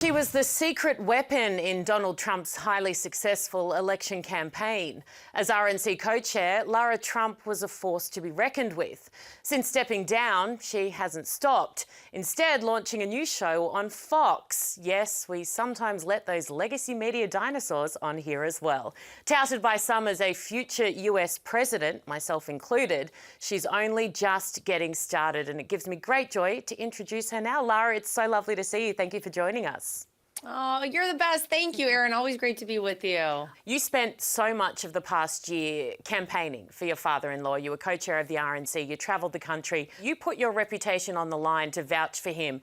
She was the secret weapon in Donald Trump's highly successful election campaign. As RNC co-chair, Lara Trump was a force to be reckoned with. Since stepping down, she hasn't stopped, instead launching a new show on Fox. Yes, we sometimes let those legacy media dinosaurs on here as well. Touted by some as a future US president, myself included, she's only just getting started, and it gives me great joy to introduce her now. Lara, it's so lovely to see you. Thank you for joining us. Oh, you're the best. Thank you, Erin. Always great to be with you. You spent so much of the past year campaigning for your father-in-law. You were co-chair of the RNC. You travelled the country. You put your reputation on the line to vouch for him.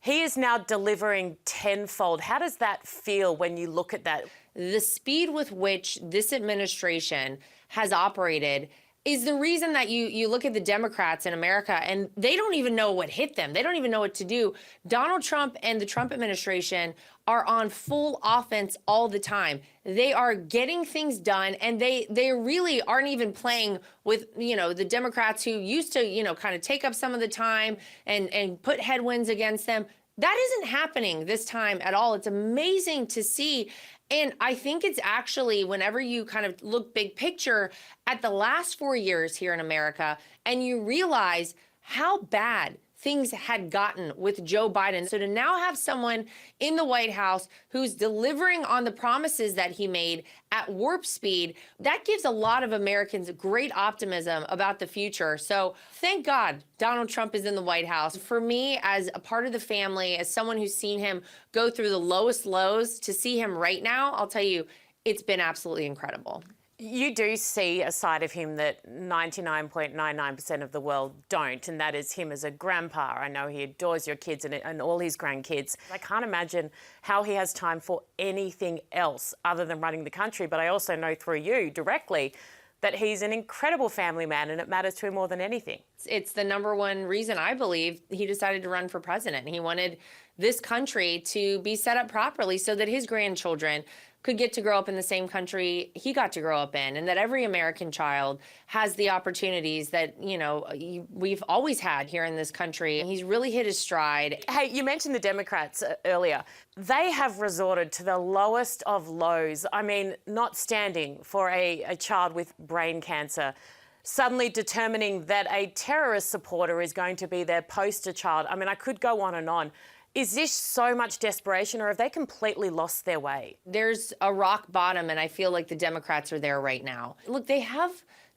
He is now delivering tenfold. How does that feel when you look at that? The speed with which this administration has operated is the reason that you look at the Democrats in America and they don't even know what hit them. They don't even know what to do. Donald Trump and the Trump administration are on full offense all the time. They are getting things done, and they really aren't even playing with, the Democrats who used to, kind of take up some of the time and put headwinds against them. That isn't happening this time at all. It's amazing to see. And I think it's actually, whenever you kind of look big picture at the last 4 years here in America, and you realize how bad things had gotten with Joe Biden. So to now have someone in the White House who's delivering on the promises that he made at warp speed, that gives a lot of Americans great optimism about the future. So thank God Donald Trump is in the White House. For me, as a part of the family, as someone who's seen him go through the lowest lows, to see him right now, I'll tell you, it's been absolutely incredible. You do see a side of him that 99.99% of the world don't, and that is him as a grandpa. I know he adores your kids and all his grandkids. I can't imagine how he has time for anything else other than running the country, but I also know through you directly that he's an incredible family man and it matters to him more than anything. It's the number one reason I believe he decided to run for president. He wanted this country to be set up properly so that his grandchildren could get to grow up in the same country he got to grow up in, and that every American child has the opportunities that, we've always had here in this country. He's really hit his stride. Hey, you mentioned the Democrats earlier. They have resorted to the lowest of lows. I mean, not standing for a child with brain cancer, suddenly determining that a terrorist supporter is going to be their poster child. I mean, I could go on and on. Is this so much desperation, or have they completely lost their way? There's a rock bottom, and I feel like the Democrats are there right now. Look, they have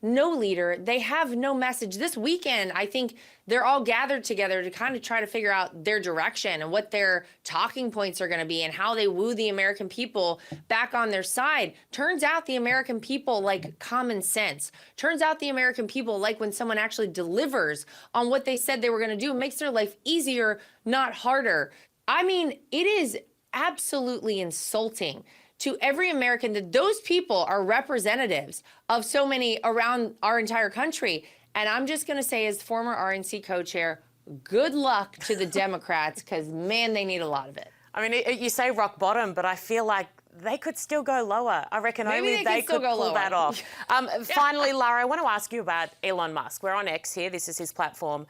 no leader. They have no message. This weekend, I think they're all gathered together to kind of try to figure out their direction and what their talking points are going to be and how they woo the American people back on their side. Turns out the American people like common sense. Turns out the American people like when someone actually delivers on what they said they were going to do. It makes their life easier, not harder. I mean, it is absolutely insulting to every American that those people are representatives of so many around our entire country. And I'm just going to say, as former RNC co-chair, good luck to the Democrats, because, man, they need a lot of it. I mean, you say rock bottom, but I feel like they could still go lower. I reckon Maybe only they could pull that off. Finally, Lara, I want to ask you about Elon Musk. We're on X here. This is his platform.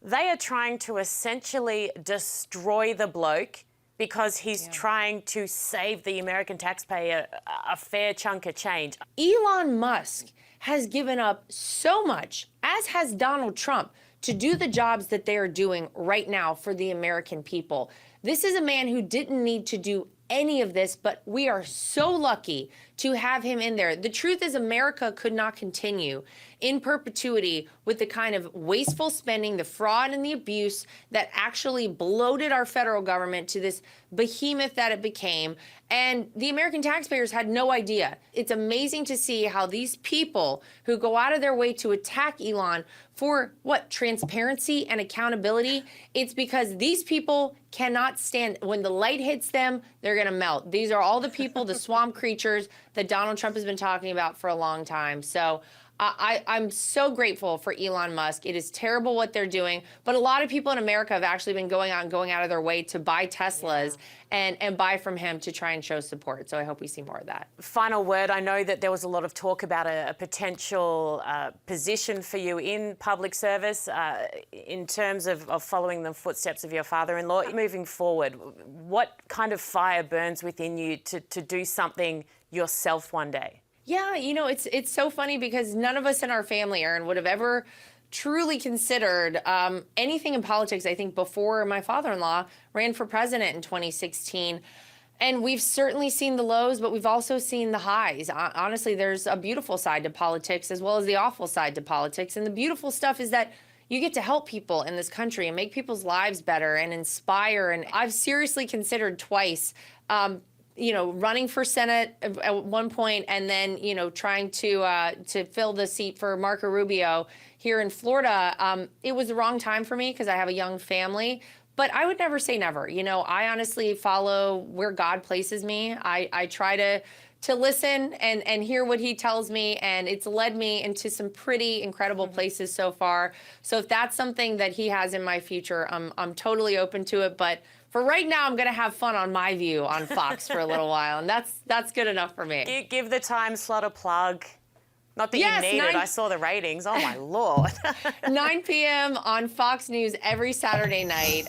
They are trying to essentially destroy the bloke because he's trying to save the American taxpayer a fair chunk of change. Elon Musk has given up so much, as has Donald Trump, to do the jobs that they are doing right now for the American people. This is a man who didn't need to do any of this, but we are so lucky to have him in there. The truth is, America could not continue in perpetuity with the kind of wasteful spending, the fraud and the abuse that actually bloated our federal government to this behemoth that it became. And the American taxpayers had no idea. It's amazing to see how these people who go out of their way to attack Elon for what? Transparency and accountability. It's because these people cannot stand, when the light hits them, they're going to melt. These are all the people, the swamp creatures that Donald Trump has been talking about for a long time. So I'm so grateful for Elon Musk. It is terrible what they're doing, but a lot of people in America have actually been going out of their way to buy Teslas and buy from him to try and show support. So I hope we see more of that. Final word, I know that there was a lot of talk about a potential position for you in public service in terms of following the footsteps of your father-in-law. Moving forward, what kind of fire burns within you to do something yourself one day? Yeah, it's so funny because none of us in our family, Aaron, would have ever truly considered anything in politics, I think, before my father-in-law ran for president in 2016. And we've certainly seen the lows, but we've also seen the highs. Honestly, there's a beautiful side to politics as well as the awful side to politics. And the beautiful stuff is that you get to help people in this country and make people's lives better and inspire. And I've seriously considered twice running for Senate at one point, and then, trying to fill the seat for Marco Rubio here in Florida. It was the wrong time for me because I have a young family, but I would never say never. I honestly follow where God places me. I try to listen and hear what he tells me, and it's led me into some pretty incredible places so far. So if that's something that he has in my future, I'm totally open to it. But for right now, I'm going to have fun on My View on Fox for a little while, and that's good enough for me. Give the time slot a plug. Not that you need it. I saw the ratings. Oh, my Lord. 9 p.m. on Fox News every Saturday night.